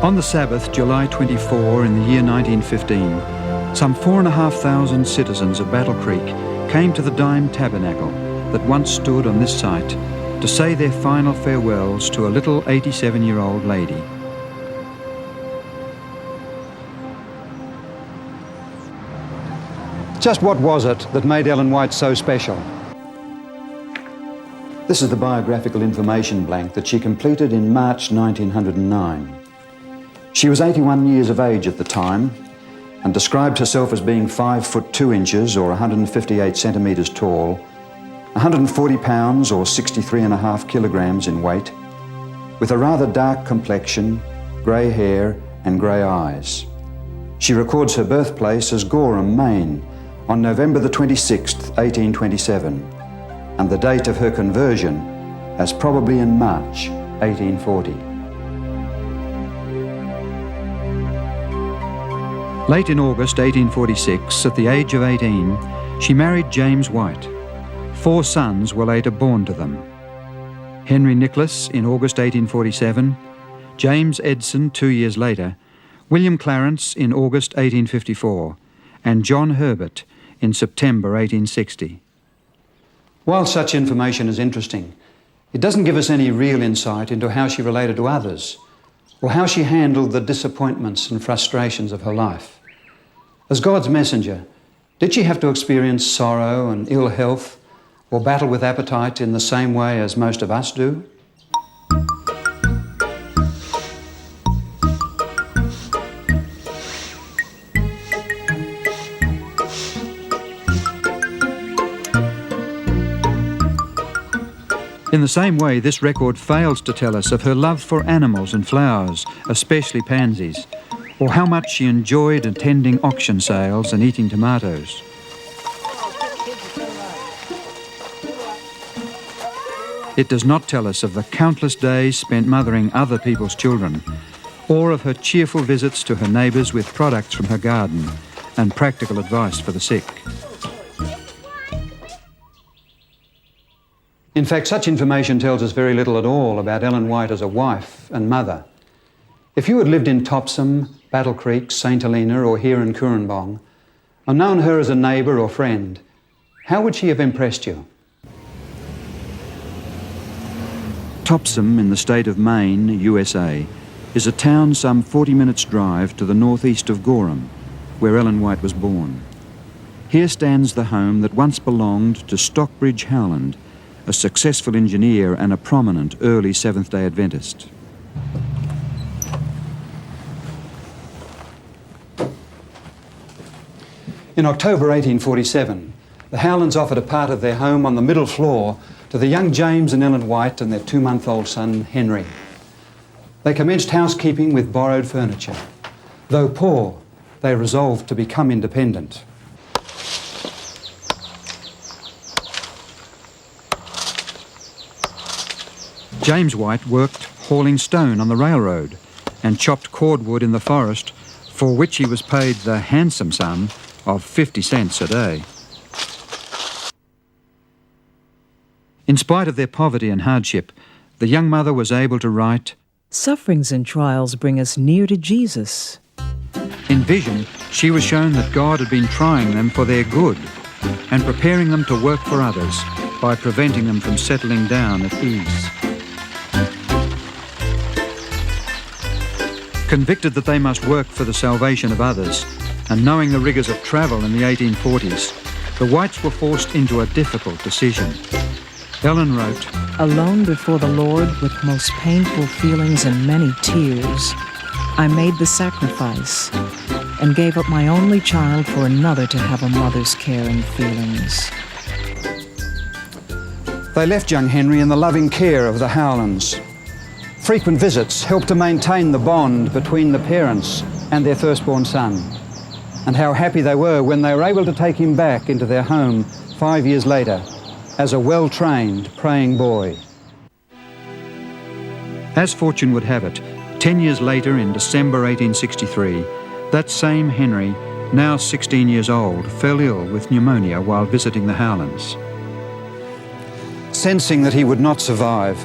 On the Sabbath, July 24 in the year 1915, some 4,500 citizens of Battle Creek came to the Dime Tabernacle that once stood on this site to say their final farewells to a little 87-year-old lady. Just what was it that made Ellen White so special? This is the biographical information blank that she completed in March 1909. She was 81 years of age at the time and described herself as being 5 foot 2 inches or 158 centimetres tall, 140 pounds or 63.5 kilograms in weight, with a rather dark complexion, grey hair and grey eyes. She records her birthplace as Gorham, Maine, on November the 26th, 1827, and the date of her conversion as probably in March 1840. Late in August 1846, at the age of 18, she married James White. 4 sons were later born to them. Henry Nicholas in August 1847, James Edson 2 years later, William Clarence in August 1854, and John Herbert in September 1860. While such information is interesting, it doesn't give us any real insight into how she related to others, or how she handled the disappointments and frustrations of her life. As God's messenger, did she have to experience sorrow and ill health, or battle with appetite in the same way as most of us do? In the same way, this record fails to tell us of her love for animals and flowers, especially pansies, or how much she enjoyed attending auction sales and eating tomatoes. It does not tell us of the countless days spent mothering other people's children, or of her cheerful visits to her neighbours with products from her garden and practical advice for the sick. In fact, such information tells us very little at all about Ellen White as a wife and mother. If you had lived in Topsom, Battle Creek, St Helena or here in Cooranbong, and known her as a neighbour or friend, how would she have impressed you? Topsom in the state of Maine, USA, is a town some 40 minutes' drive to the northeast of Gorham, where Ellen White was born. Here stands the home that once belonged to Stockbridge Howland, a successful engineer and a prominent early Seventh-day Adventist. In October 1847, the Howlands offered a part of their home on the middle floor to the young James and Ellen White and their 2-month-old son, Henry. They commenced housekeeping with borrowed furniture. Though poor, they resolved to become independent. James White worked hauling stone on the railroad and chopped cordwood in the forest, for which he was paid the handsome sum of 50 cents a day. In spite of their poverty and hardship, the young mother was able to write, "Sufferings and trials bring us near to Jesus." In vision, she was shown that God had been trying them for their good and preparing them to work for others by preventing them from settling down at ease. Convicted that they must work for the salvation of others, and knowing the rigours of travel in the 1840s, the Whites were forced into a difficult decision. Ellen wrote, "Alone before the Lord with most painful feelings and many tears, I made the sacrifice and gave up my only child for another to have a mother's care and feelings." They left young Henry in the loving care of the Howlands. Frequent visits helped to maintain the bond between the parents and their firstborn son, and how happy they were when they were able to take him back into their home 5 years later as a well-trained praying boy. As fortune would have it, 10 years later in December 1863, that same Henry, now 16 years old, fell ill with pneumonia while visiting the Howlands. Sensing that he would not survive,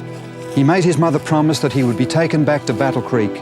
he made his mother promise that he would be taken back to Battle Creek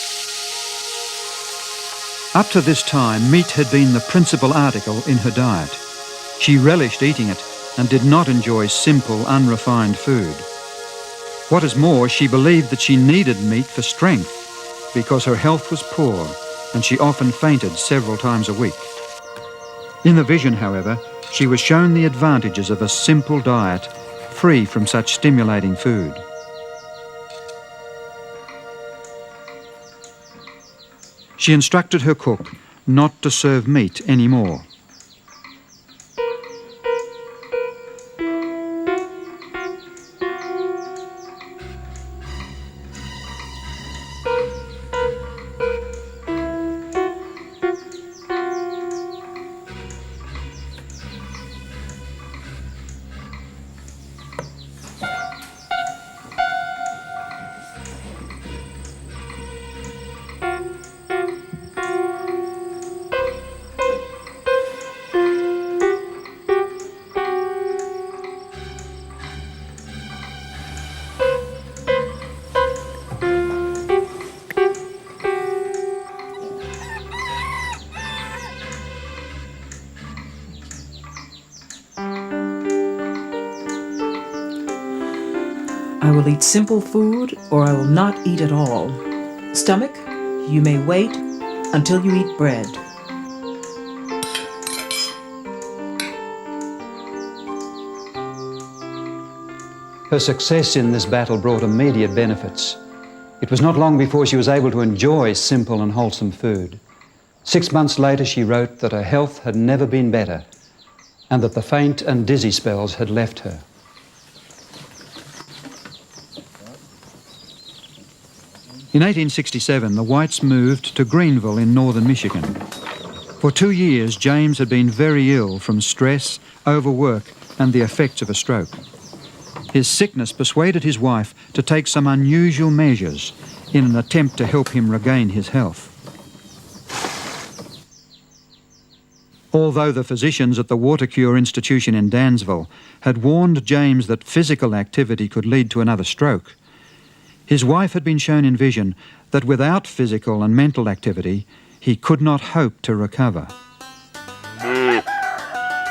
Up to this time, meat had been the principal article in her diet. She relished eating it and did not enjoy simple, unrefined food. What is more, she believed that she needed meat for strength because her health was poor and she often fainted several times a week. In the vision, however, she was shown the advantages of a simple diet free from such stimulating food. She instructed her cook not to serve meat anymore. I will eat simple food, or I will not eat at all. Stomach, you may wait until you eat bread. Her success in this battle brought immediate benefits. It was not long before she was able to enjoy simple and wholesome food. 6 months later, she wrote that her health had never been better and that the faint and dizzy spells had left her. In 1867, the Whites moved to Greenville in northern Michigan. For 2 years, James had been very ill from stress, overwork, and the effects of a stroke. His sickness persuaded his wife to take some unusual measures in an attempt to help him regain his health. Although the physicians at the Water Cure Institution in Dansville had warned James that physical activity could lead to another stroke, his wife had been shown in vision that without physical and mental activity, he could not hope to recover.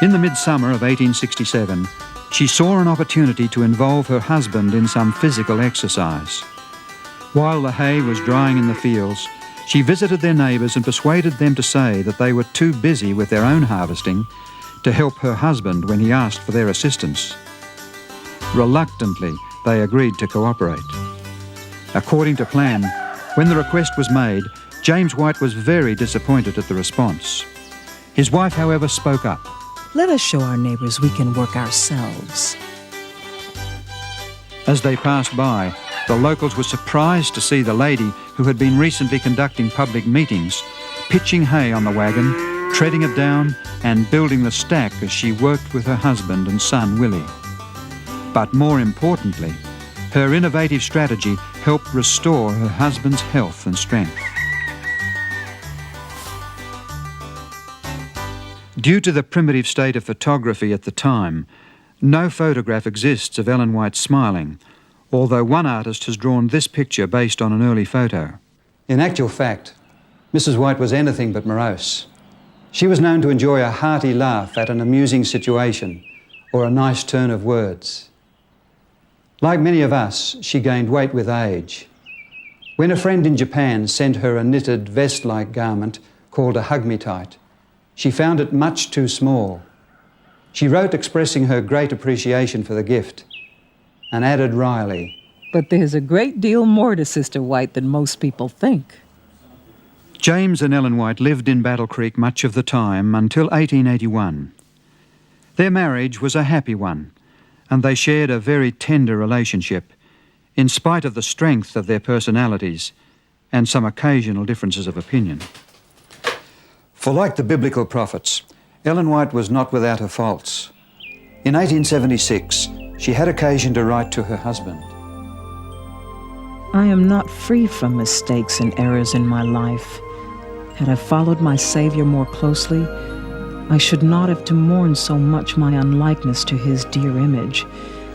In the midsummer of 1867, she saw an opportunity to involve her husband in some physical exercise. While the hay was drying in the fields, she visited their neighbours and persuaded them to say that they were too busy with their own harvesting to help her husband when he asked for their assistance. Reluctantly, they agreed to cooperate. According to plan, when the request was made, James White was very disappointed at the response. His wife, however, spoke up. Let us show our neighbors we can work ourselves. As they passed by, the locals were surprised to see the lady who had been recently conducting public meetings, pitching hay on the wagon, treading it down, and building the stack as she worked with her husband and son, Willie. But more importantly, her innovative strategy helped restore her husband's health and strength. Due to the primitive state of photography at the time, no photograph exists of Ellen White smiling, although one artist has drawn this picture based on an early photo. In actual fact, Mrs. White was anything but morose. She was known to enjoy a hearty laugh at an amusing situation or a nice turn of words. Like many of us, she gained weight with age. When a friend in Japan sent her a knitted vest-like garment called a hug-me-tight, she found it much too small. She wrote expressing her great appreciation for the gift and added wryly, But there's a great deal more to Sister White than most people think. James and Ellen White lived in Battle Creek much of the time until 1881. Their marriage was a happy one, and they shared a very tender relationship, in spite of the strength of their personalities and some occasional differences of opinion. For like the biblical prophets, Ellen White was not without her faults. In 1876, she had occasion to write to her husband. I am not free from mistakes and errors in my life. Had I followed my Savior more closely, I should not have to mourn so much my unlikeness to his dear image.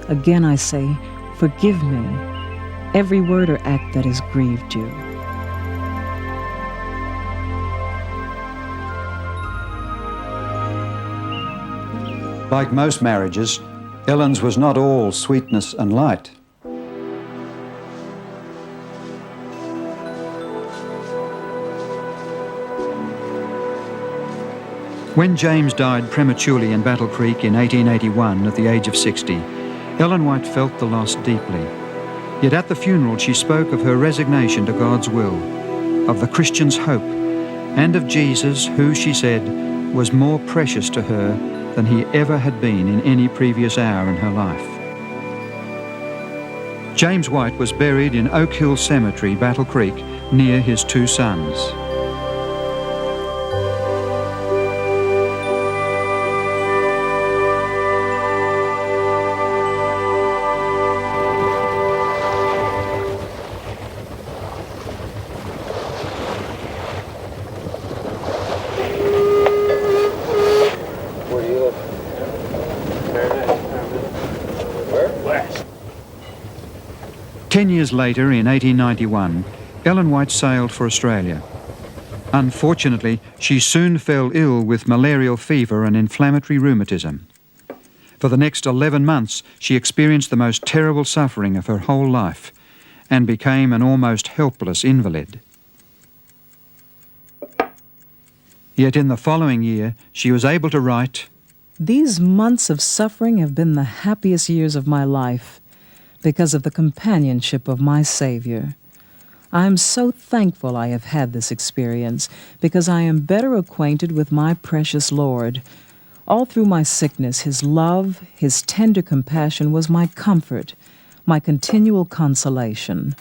Again I say, forgive me, every word or act that has grieved you. Like most marriages, Ellen's was not all sweetness and light. When James died prematurely in Battle Creek in 1881 at the age of 60, Ellen White felt the loss deeply. Yet at the funeral she spoke of her resignation to God's will, of the Christian's hope, and of Jesus who, she said, was more precious to her than he ever had been in any previous hour in her life. James White was buried in Oak Hill Cemetery, Battle Creek, near his two sons. Where do you live? Where? West. 10 years later, in 1891, Ellen White sailed for Australia. Unfortunately, she soon fell ill with malarial fever and inflammatory rheumatism. For the next 11 months, she experienced the most terrible suffering of her whole life and became an almost helpless invalid. Yet in the following year, she was able to write, These months of suffering have been the happiest years of my life because of the companionship of my Savior. I am so thankful I have had this experience because I am better acquainted with my precious Lord. All through my sickness, His love, His tender compassion was my comfort, my continual consolation.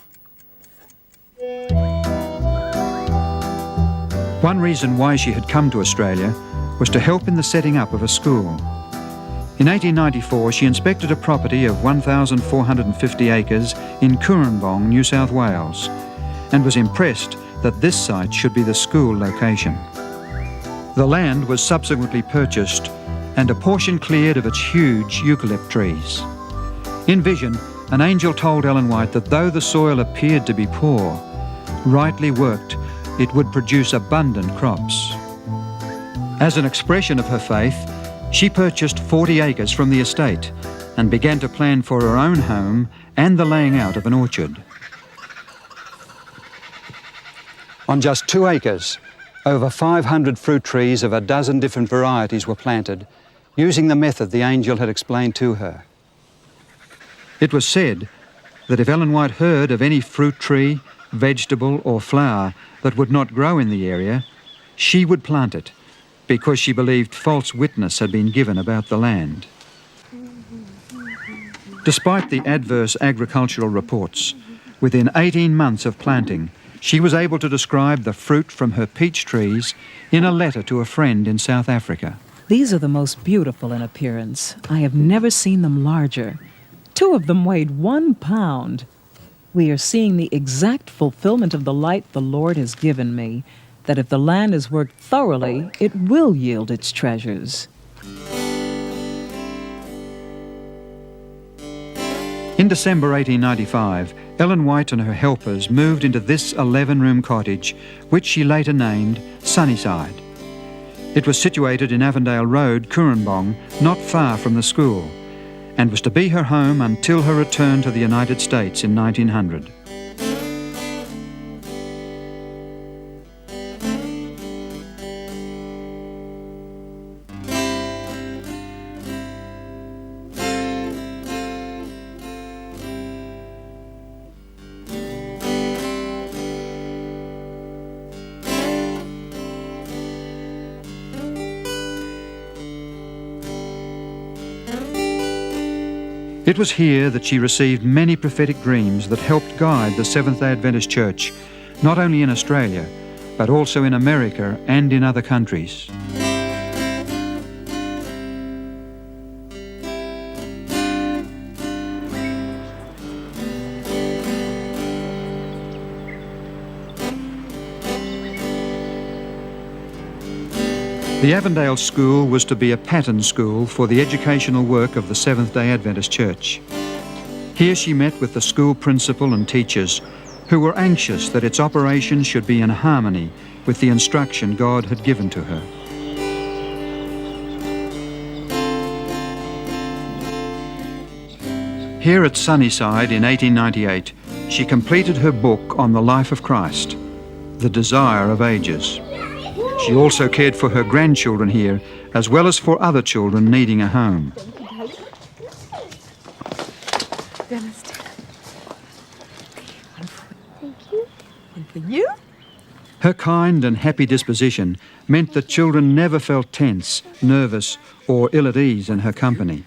One reason why she had come to Australia was to help in the setting up of a school. In 1894, she inspected a property of 1,450 acres in Coorambong, New South Wales, and was impressed that this site should be the school location. The land was subsequently purchased and a portion cleared of its huge eucalypt trees. In vision, an angel told Ellen White that though the soil appeared to be poor, rightly worked, it would produce abundant crops. As an expression of her faith, she purchased 40 acres from the estate and began to plan for her own home and the laying out of an orchard. On just 2 acres, over 500 fruit trees of a dozen different varieties were planted, using the method the angel had explained to her. It was said that if Ellen White heard of any fruit tree, vegetable or flower that would not grow in the area, she would plant it because she believed false witness had been given about the land. Despite the adverse agricultural reports, within 18 months of planting, she was able to describe the fruit from her peach trees in a letter to a friend in South Africa. These are the most beautiful in appearance. I have never seen them larger. 2 of them weighed 1 pound. We are seeing the exact fulfillment of the light the Lord has given me, that if the land is worked thoroughly, it will yield its treasures. In December 1895, Ellen White and her helpers moved into this 11-room cottage, which she later named Sunnyside. It was situated in Avondale Road, Coorambong, not far from the school, and was to be her home until her return to the United States in 1900. It was here that she received many prophetic dreams that helped guide the Seventh-day Adventist Church, not only in Australia, but also in America and in other countries. The Avondale School was to be a pattern school for the educational work of the Seventh-day Adventist Church. Here she met with the school principal and teachers, who were anxious that its operation should be in harmony with the instruction God had given to her. Here at Sunnyside in 1898, she completed her book on the life of Christ, The Desire of Ages. She also cared for her grandchildren here, as well as for other children needing a home. And for you? Her kind and happy disposition meant that children never felt tense, nervous, or ill at ease in her company.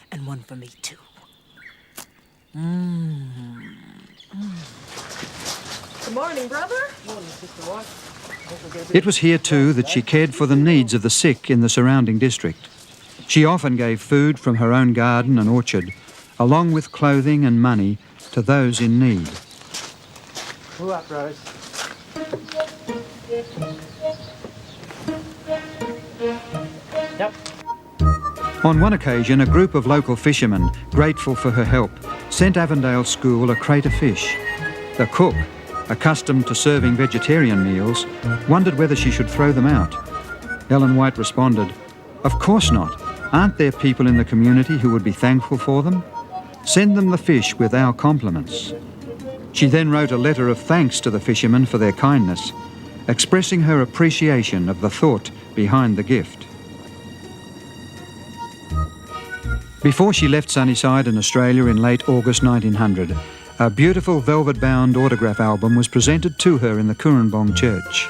And one for me, too. Good morning, brother. Morning, Sister White. It was here too that she cared for the needs of the sick in the surrounding district. She often gave food from her own garden and orchard, along with clothing and money to those in need. Pull up, Rose. Yep. On one occasion, a group of local fishermen, grateful for her help, sent Avondale School a crate of fish. The cook, accustomed to serving vegetarian meals, wondered whether she should throw them out. Ellen White responded, "Of course not. Aren't there people in the community who would be thankful for them? Send them the fish with our compliments." She then wrote a letter of thanks to the fishermen for their kindness, expressing her appreciation of the thought behind the gift. Before she left Sunnyside in Australia in late August 1900, a beautiful velvet-bound autograph album was presented to her in the Kurrambong Church.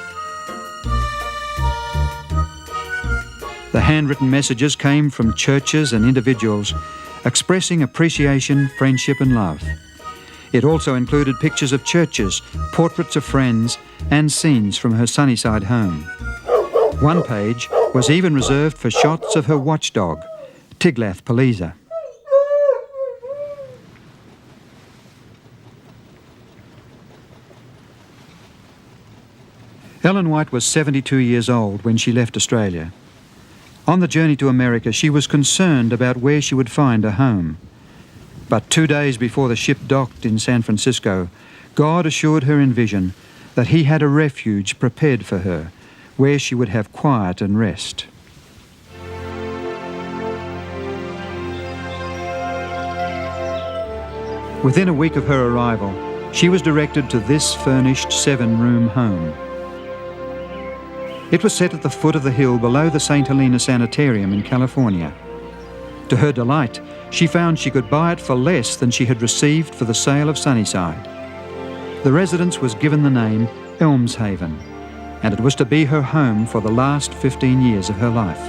The handwritten messages came from churches and individuals expressing appreciation, friendship and love. It also included pictures of churches, portraits of friends and scenes from her Sunnyside home. One page was even reserved for shots of her watchdog, Tiglath-Pileser. Ellen White was 72 years old when she left Australia. On the journey to America, she was concerned about where she would find a home. But 2 days before the ship docked in San Francisco, God assured her in vision that He had a refuge prepared for her, where she would have quiet and rest. Within a week of her arrival, she was directed to this furnished 7-room home. It was set at the foot of the hill below the St. Helena Sanitarium in California. To her delight, she found she could buy it for less than she had received for the sale of Sunnyside. The residence was given the name Elmshaven, and it was to be her home for the last 15 years of her life.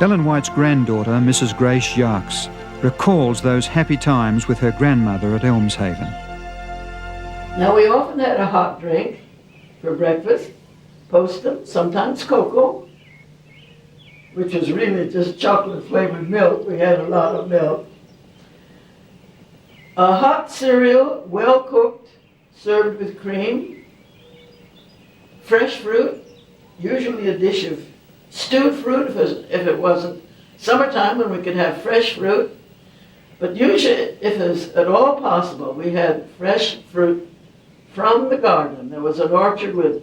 Ellen White's granddaughter, Mrs. Grace Yarks, recalls those happy times with her grandmother at Elmshaven. Now, we often had a hot drink for breakfast, postum, sometimes cocoa, which was really just chocolate-flavored milk. We had a lot of milk. A hot cereal, well-cooked, served with cream. Fresh fruit, usually a dish of stewed fruit if it wasn't summertime when we could have fresh fruit. But usually, if it was at all possible, we had fresh fruit from the garden. There was an orchard with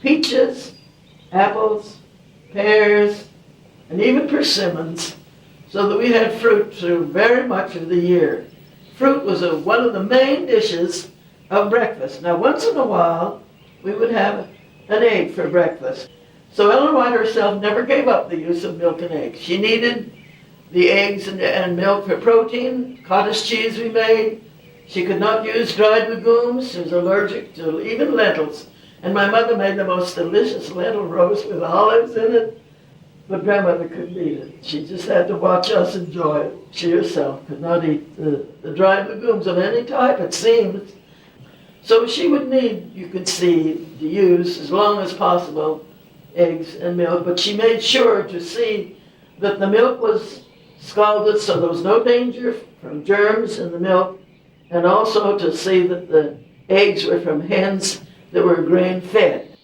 peaches, apples, pears, and even persimmons, so that we had fruit through very much of the year. Fruit was one of the main dishes of breakfast. Now, once in a while, we would have an egg for breakfast. So Ellen White herself never gave up the use of milk and eggs. She needed the eggs and milk for protein, cottage cheese we made. She could not use dried legumes. She was allergic to even lentils. And my mother made the most delicious lentil roast with olives in it. But grandmother couldn't eat it. She just had to watch us enjoy it. She herself could not eat the dried legumes of any type, it seems. So she would need, you could see, to use as long as possible eggs and milk, but she made sure to see that the milk was scalded so there was no danger from germs in the milk, and also to see that the eggs were from hens that were grain-fed.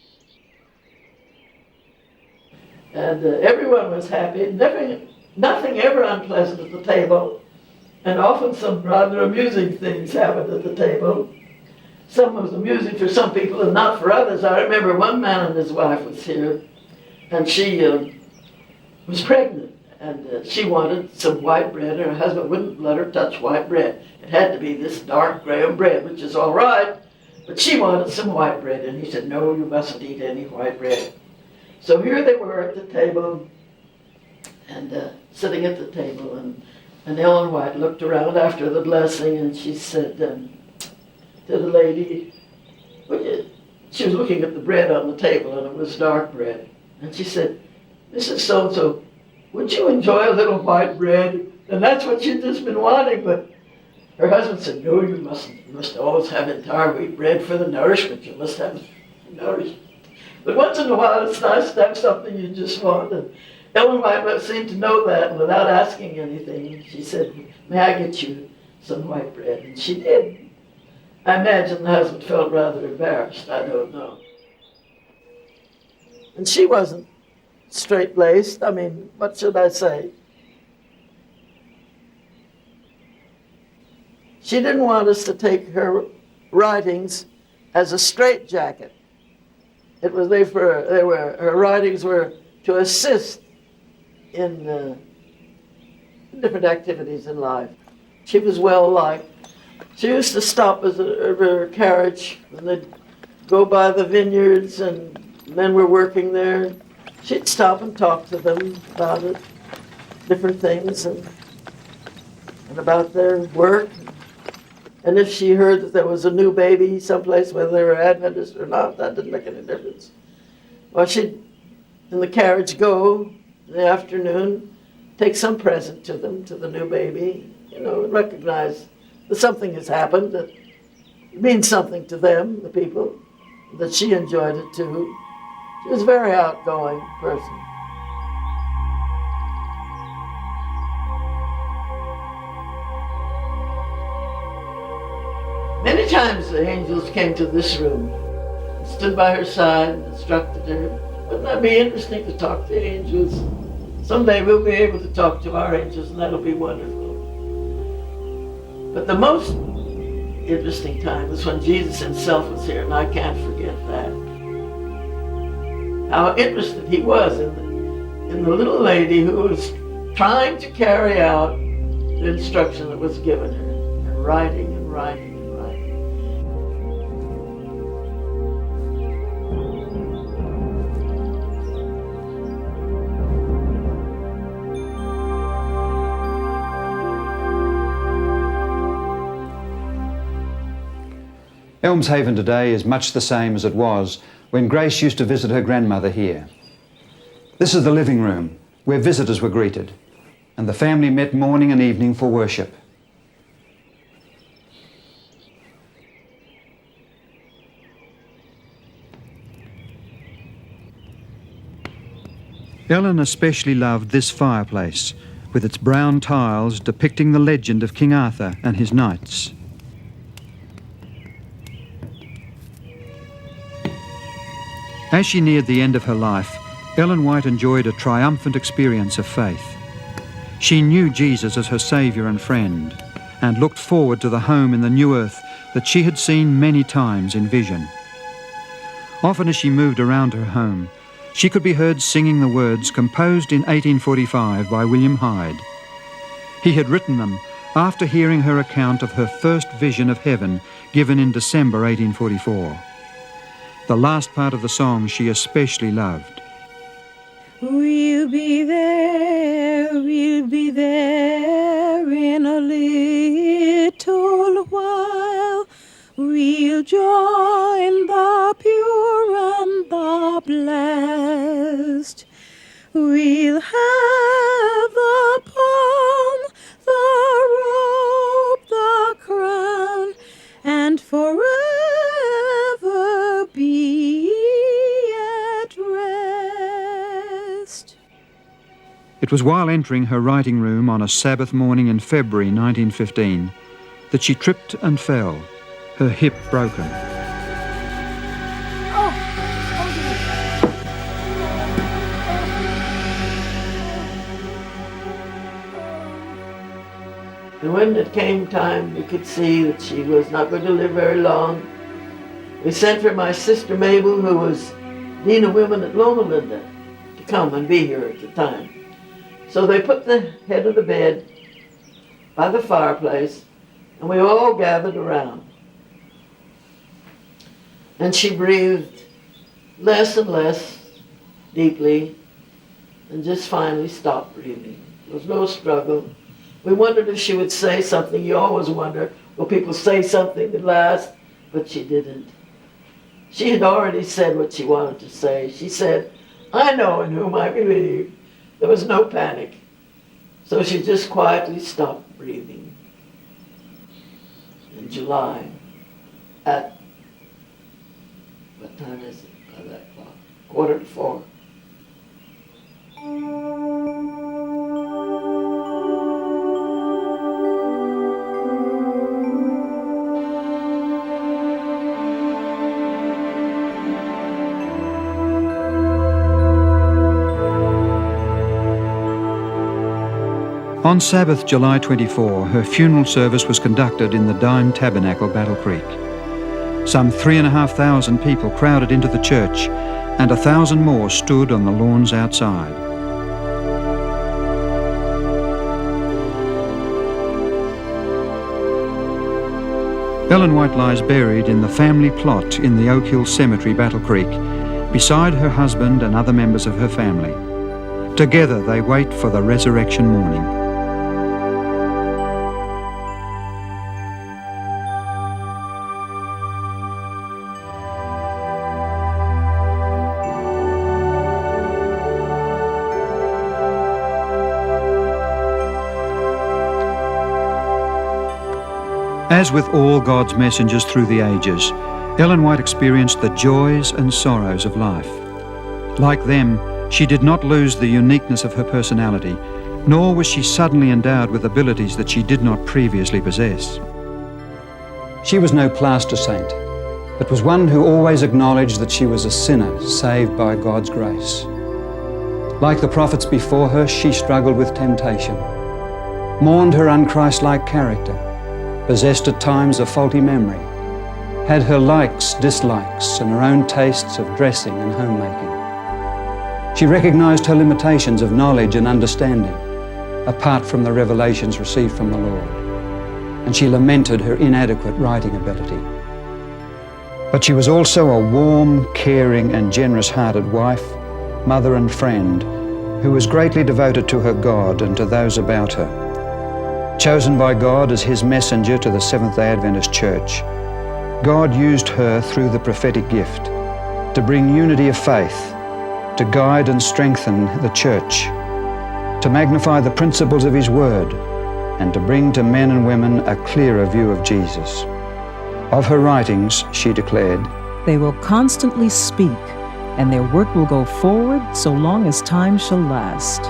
And everyone was happy, nothing ever unpleasant at the table, and often some rather amusing things happened at the table. some was amusing for some people and not for others. I remember one man and his wife was here, and she was pregnant, and she wanted some white bread, and her husband wouldn't let her touch white bread. It had to be this dark graham bread, which is all right, but she wanted some white bread, and he said, no, you mustn't eat any white bread. So here they were at the table, and sitting at the table, and Ellen White looked around after the blessing, and she said to the lady, she was looking at the bread on the table, and it was dark bread, and she said, Mrs. So-and-so, would you enjoy a little white bread? And that's what she'd just been wanting, but her husband said, no, you mustn't. You must always have entire wheat bread for the nourishment. You must have nourishment. But once in a while, it's nice to have something you just want. And Ellen White seemed to know that, and without asking anything, she said, may I get you some white bread? And she did. I imagine the husband felt rather embarrassed. I don't know. And she wasn't straight-laced. I mean, what should I say? She didn't want us to take her writings as a straitjacket. Her writings were to assist in different activities in life. She was well liked. She used to stop at her carriage when they'd go by the vineyards and men were working there. She'd stop and talk to them about it, different things, and about their work. And if she heard that there was a new baby someplace, whether they were Adventist or not, that didn't make any difference. Well, she'd, in the carriage, go in the afternoon, take some present to them, to the new baby, recognize that something has happened, that it means something to them, the people, that she enjoyed it too. She was a very outgoing person. Many times the angels came to this room and stood by her side and instructed her. Wouldn't that be interesting to talk to angels? Someday we'll be able to talk to our angels, and that'll be wonderful. But the most interesting time was when Jesus himself was here, and I can't forget that. How interested he was in the little lady who was trying to carry out the instruction that was given her, and writing and writing. Elmshaven today is much the same as it was when Grace used to visit her grandmother here. This is the living room where visitors were greeted, and the family met morning and evening for worship. Ellen especially loved this fireplace, with its brown tiles depicting the legend of King Arthur and his knights. As she neared the end of her life, Ellen White enjoyed a triumphant experience of faith. She knew Jesus as her saviour and friend, and looked forward to the home in the new earth that she had seen many times in vision. Often as she moved around her home, she could be heard singing the words composed in 1845 by William Hyde. He had written them after hearing her account of her first vision of heaven given in December 1844. The last part of the song she especially loved. We'll be there in a little while. We'll join the pure and the blessed. We'll have the palm, the robe, the crown, and forever be at rest. It was while entering her writing room on a Sabbath morning in February 1915 that she tripped and fell, her hip broken. And when it came time, you could see that she was not going to live very long. We sent for my sister Mabel, who was Dean of Women at Loma Linda, to come and be here at the time. So they put the head of the bed by the fireplace, and we all gathered around. And she breathed less and less deeply, and just finally stopped breathing. There was no struggle. We wondered if she would say something. You always wonder, will people say something at last? But she didn't. She had already said what she wanted to say. She said, "I know in whom I believe." There was no panic. So she just quietly stopped breathing. In July, at, what time is it by that clock? 3:45. On Sabbath, July 24, her funeral service was conducted in the Dime Tabernacle, Battle Creek. Some 3,500 people crowded into the church, and 1,000 more stood on the lawns outside. Ellen White lies buried in the family plot in the Oak Hill Cemetery, Battle Creek, beside her husband and other members of her family. Together they wait for the resurrection morning. As with all God's messengers through the ages, Ellen White experienced the joys and sorrows of life. Like them, she did not lose the uniqueness of her personality, nor was she suddenly endowed with abilities that she did not previously possess. She was no plaster saint, but was one who always acknowledged that she was a sinner saved by God's grace. Like the prophets before her, she struggled with temptation, mourned her unchristlike character, possessed at times a faulty memory, had her likes, dislikes, and her own tastes of dressing and homemaking. She recognized her limitations of knowledge and understanding, apart from the revelations received from the Lord, and she lamented her inadequate writing ability. But she was also a warm, caring, and generous-hearted wife, mother, and friend who was greatly devoted to her God and to those about her. Chosen by God as His messenger to the Seventh-day Adventist Church, God used her through the prophetic gift to bring unity of faith, to guide and strengthen the church, to magnify the principles of His Word, and to bring to men and women a clearer view of Jesus. Of her writings, she declared, They will constantly speak, and their work will go forward so long as time shall last.